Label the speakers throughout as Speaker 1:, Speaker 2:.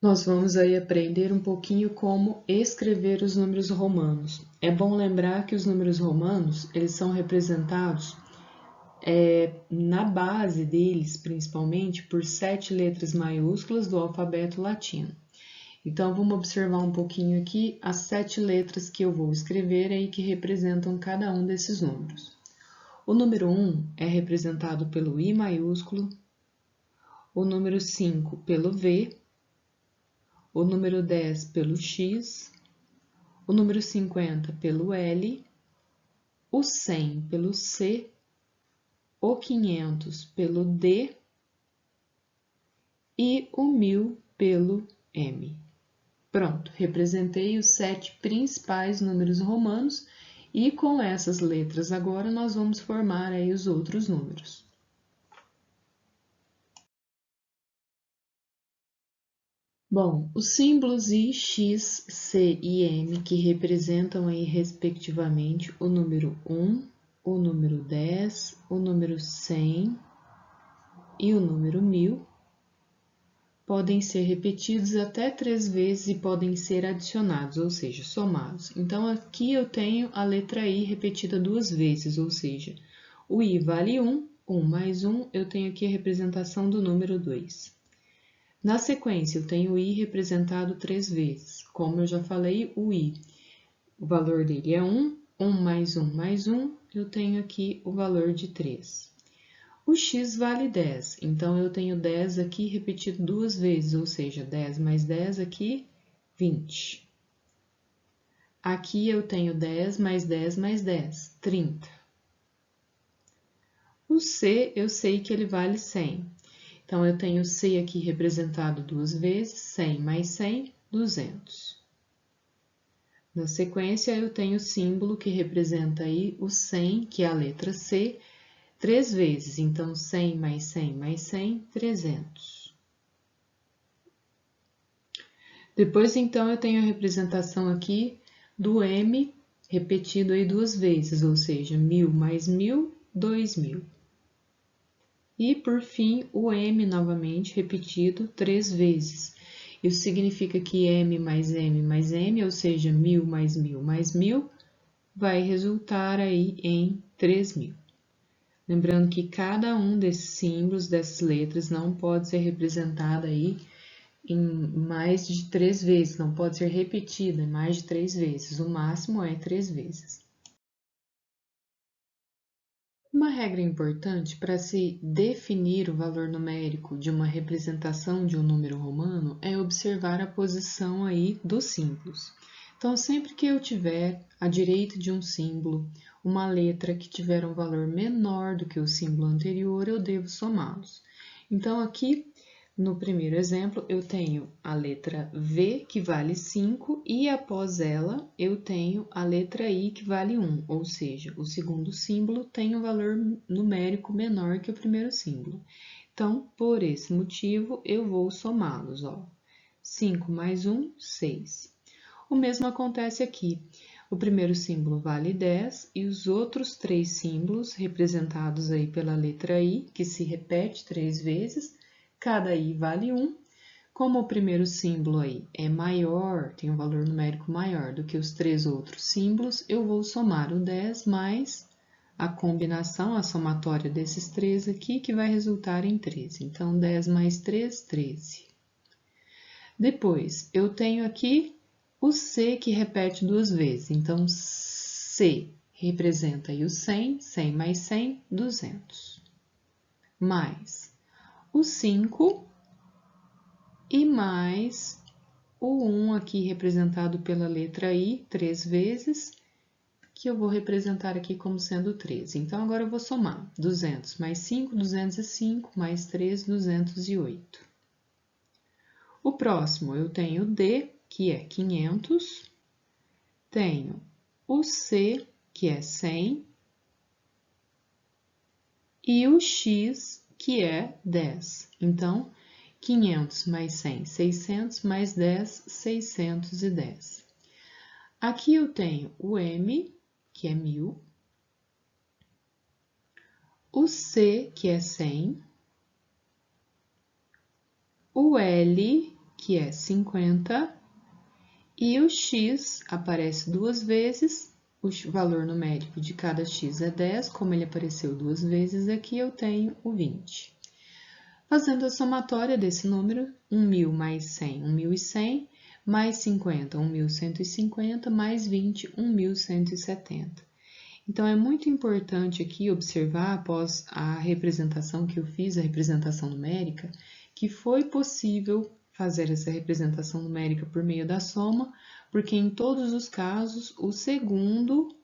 Speaker 1: Nós vamos aí aprender um pouquinho como escrever os números romanos. É bom lembrar que os números romanos, eles são representados na base deles, principalmente, por 7 letras maiúsculas do alfabeto latino. Então, vamos observar um pouquinho aqui as 7 letras que eu vou escrever aí que representam cada um desses números. O número 1 é representado pelo I maiúsculo, o número 5 pelo V, o número 10 pelo X, o número 50 pelo L, o 100 pelo C, o 500 pelo D e o 1000 pelo M. Pronto, representei os 7 principais números romanos e com essas letras agora nós vamos formar aí os outros números. Bom, os símbolos I, X, C e M, que representam aí, respectivamente, o número 1, o número 10, o número 100 e o número 1000, podem ser repetidos até 3 vezes e podem ser adicionados, ou seja, somados. Então, aqui eu tenho a letra I repetida 2 vezes, ou seja, o I vale 1, 1 mais 1, eu tenho aqui a representação do número 2. Na sequência, eu tenho o I representado 3 vezes. Como eu já falei, o I, o valor dele é 1, 1 mais 1 mais 1, eu tenho aqui o valor de 3. O X vale 10, então eu tenho 10 aqui repetido 2 vezes, ou seja, 10 mais 10 aqui, 20. Aqui eu tenho 10 mais 10 mais 10, 30. O C, eu sei que ele vale 100. Então, eu tenho C aqui representado 2 vezes, 100 mais 100, 200. Na sequência, eu tenho o símbolo que representa aí o 100, que é a letra C, 3 vezes. Então, 100 mais 100 mais 100, 300. Depois, então, eu tenho a representação aqui do M repetido aí 2 vezes, ou seja, 1000 mais 1000, 2000. E, por fim, o M novamente repetido 3 vezes. Isso significa que M mais M mais M, ou seja, 1000 mais 1000 mais 1000, vai resultar aí em 3000. Lembrando que cada um desses símbolos, dessas letras, não pode ser representada aí em mais de 3 vezes, não pode ser repetida em mais de 3 vezes, o máximo é 3 vezes. Uma regra importante para se definir o valor numérico de uma representação de um número romano é observar a posição aí dos símbolos. Então, sempre que eu tiver à direita de um símbolo uma letra que tiver um valor menor do que o símbolo anterior, eu devo somá-los. Então, aqui no primeiro exemplo, eu tenho a letra V, que vale 5, e após ela, eu tenho a letra I, que vale 1, ou seja, o segundo símbolo tem um valor numérico menor que o primeiro símbolo. Então, por esse motivo, eu vou somá-los, ó. 5 mais 1, 6. O mesmo acontece aqui. O primeiro símbolo vale 10 e os outros 3 símbolos, representados aí pela letra I, que se repete 3 vezes, cada I vale 1. Como o primeiro símbolo aí é maior, tem um valor numérico maior do que os 3 outros símbolos, eu vou somar o 10 mais a combinação, a somatória desses 3 aqui, que vai resultar em 13. Então, 10 mais 3, 13. Depois, eu tenho aqui o C que repete 2 vezes. Então, C representa aí o 100, 100 mais 100, 200. Mais o 5 e mais o 1 aqui representado pela letra I, 3 vezes, que eu vou representar aqui como sendo 13. Então, agora eu vou somar 200 mais 5, 205, mais 3, 208. O próximo, eu tenho o D, que é 500, tenho o C, que é 100, e o X, que é 10. Então, 500 mais 100, 600, mais 10, 610. Aqui eu tenho o M, que é 1000, o C, que é 100, o L, que é 50, e o x aparece duas vezes, o valor numérico de cada x é 10, como ele apareceu duas vezes aqui, eu tenho o 20. Fazendo a somatória desse número, 1.000 mais 100, 1.100, mais 50, 1.150, mais 20, 1.170. Então, é muito importante aqui observar, após a representação que eu fiz, a representação numérica, que foi possível fazer essa representação numérica por meio da soma, porque em todos os casos, o segundo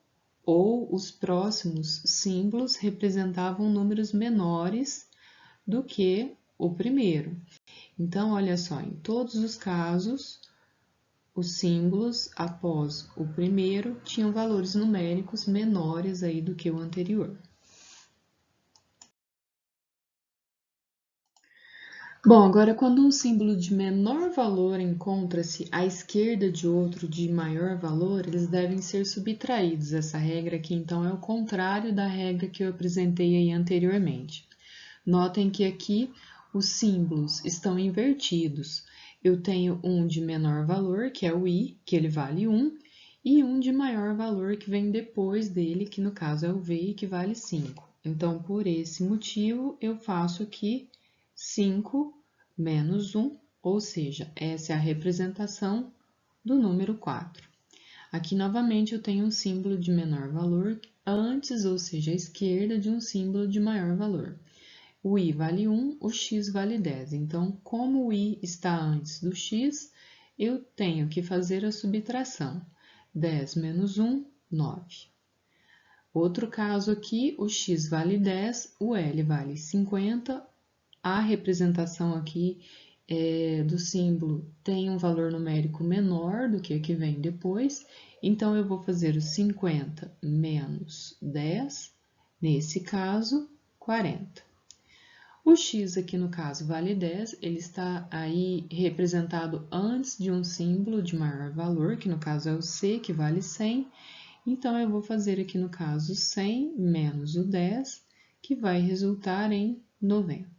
Speaker 1: ou os próximos símbolos representavam números menores do que o primeiro. Então, olha só, em todos os casos, os símbolos após o primeiro tinham valores numéricos menores aí do que o anterior. Bom, agora quando um símbolo de menor valor encontra-se à esquerda de outro de maior valor, eles devem ser subtraídos. Essa regra aqui, então, é o contrário da regra que eu apresentei aí anteriormente. Notem que aqui os símbolos estão invertidos. Eu tenho um de menor valor, que é o i, que ele vale 1, e um de maior valor que vem depois dele, que no caso é o v, que vale 5. Então, por esse motivo, eu faço aqui 5 menos 1, ou seja, essa é a representação do número 4. Aqui, novamente, eu tenho um símbolo de menor valor antes, ou seja, à esquerda de um símbolo de maior valor. O i vale 1, o x vale 10. Então, como o i está antes do x, eu tenho que fazer a subtração. 10 menos 1, 9. Outro caso aqui, o x vale 10, o L vale 50. A representação aqui do símbolo tem um valor numérico menor do que a que vem depois, então eu vou fazer o 50 menos 10, nesse caso, 40. O x aqui no caso vale 10, ele está aí representado antes de um símbolo de maior valor, que no caso é o c, que vale 100. Então, eu vou fazer aqui no caso 100 menos o 10, que vai resultar em 90.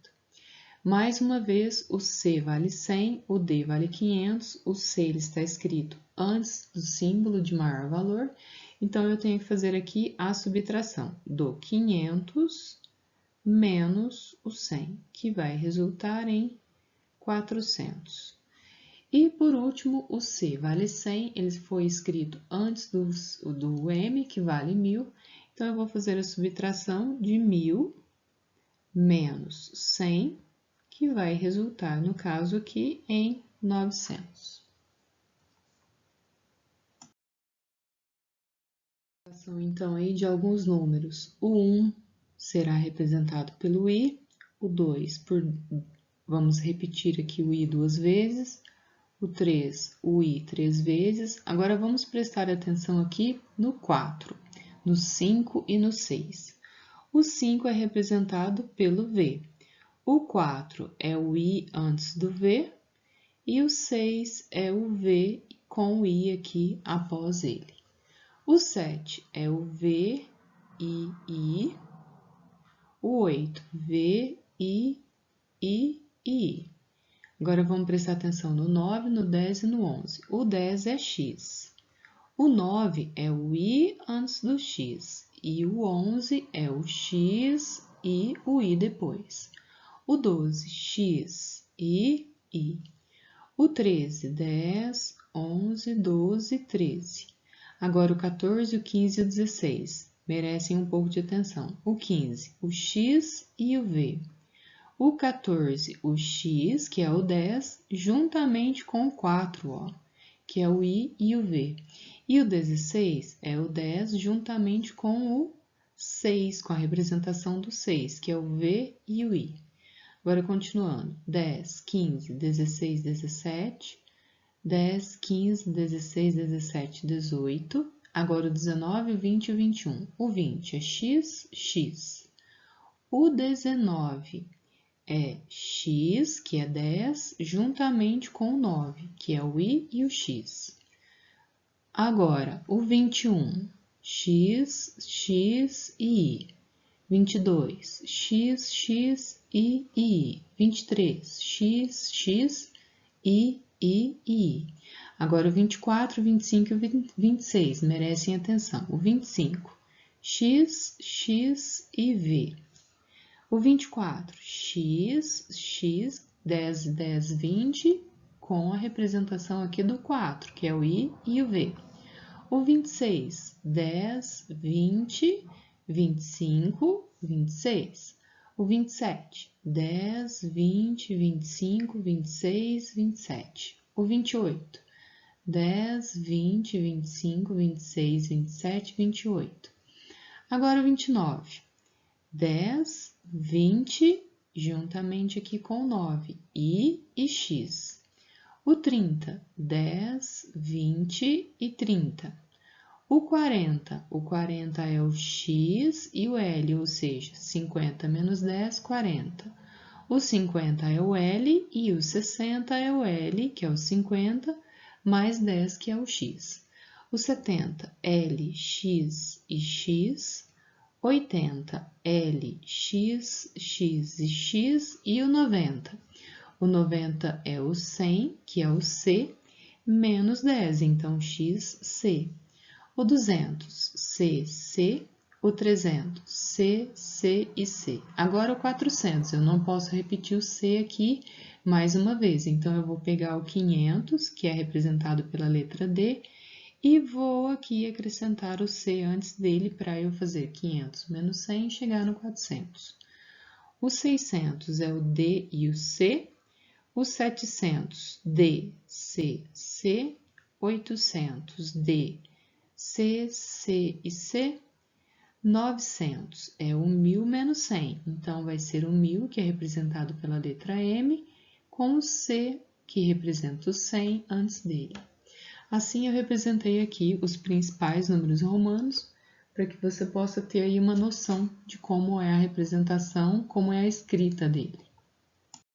Speaker 1: Mais uma vez, o c vale 100, o d vale 500, o c ele está escrito antes do símbolo de maior valor, então eu tenho que fazer aqui a subtração do 500 menos o 100, que vai resultar em 400. E, por último, o C vale 100, ele foi escrito antes do M, que vale 1.000, então eu vou fazer a subtração de 1.000 menos 100, que vai resultar, no caso aqui, em 900. Então, aí de alguns números, o 1 será representado pelo i, o 2 vamos repetir aqui o i duas vezes, o 3, o i três vezes. Agora vamos prestar atenção aqui no 4, no 5 e no 6. O 5 é representado pelo v, o 4 é o i antes do v e o 6 é o v com o i aqui após ele. O 7 é o v, i, o 8, v, i, i. Agora, vamos prestar atenção no 9, no 10 e no 11. O 10 é x. O 9 é o i antes do x. E o 11 é o x e o i depois. O 12, x, i. O 13, 10, 11, 12, 13. Agora, o 14, o 15 e o 16 merecem um pouco de atenção. O 15, o x e o v. O 14, o x, que é o 10, juntamente com o 4, ó, que é o i e o v. E o 16 é o 10 juntamente com o 6, com a representação do 6, que é o v e o i. Agora, continuando. 10, 15, 16, 17. 10, 15, 16, 17, 18. Agora, o 19, o 20 e o 21. O 20 é x, x. O 19 é x, que é 10, juntamente com o 9, que é o i e o x. Agora, o 21, x, x e i. 22, x, x e i. 23, x, x e I e I. Agora, o 24, o 25 e o 26 merecem atenção. O 25, X, X e V. O 24, X, X, 10, 10, 20, com a representação aqui do 4, que é o I e o V. O 26, 10, 20, 25, 26. O 27, 10, 20, 25, 26, 27. O 28, 10, 20, 25, 26, 27, 28. Agora o 29, 10, 20, juntamente aqui com o 9, I e X. O 30, 10, 20 e 30. O 40 é o X e o L, ou seja, 50 menos 10, 40. O 50 é o L e o 60 é o L, que é o 50, mais 10, que é o X. O 70, L, X e X. 80, L, X, X e X. E o 90. O 90 é o 100, que é o C, menos 10, então X, C. O 200, C, C. O 300, C, C e C. Agora o 400, eu não posso repetir o C aqui mais uma vez, então eu vou pegar o 500, que é representado pela letra D, e vou aqui acrescentar o C antes dele para eu fazer 500 menos 100 e chegar no 400. O 600 é o D e o C. O 700, D, C, C. 800, D, C, C e C. 900 é o 1000 menos 100, então vai ser o 1000, que é representado pela letra M, com o C, que representa o 100 antes dele. Assim, eu representei aqui os principais números romanos, para que você possa ter aí uma noção de como é a representação, como é a escrita dele.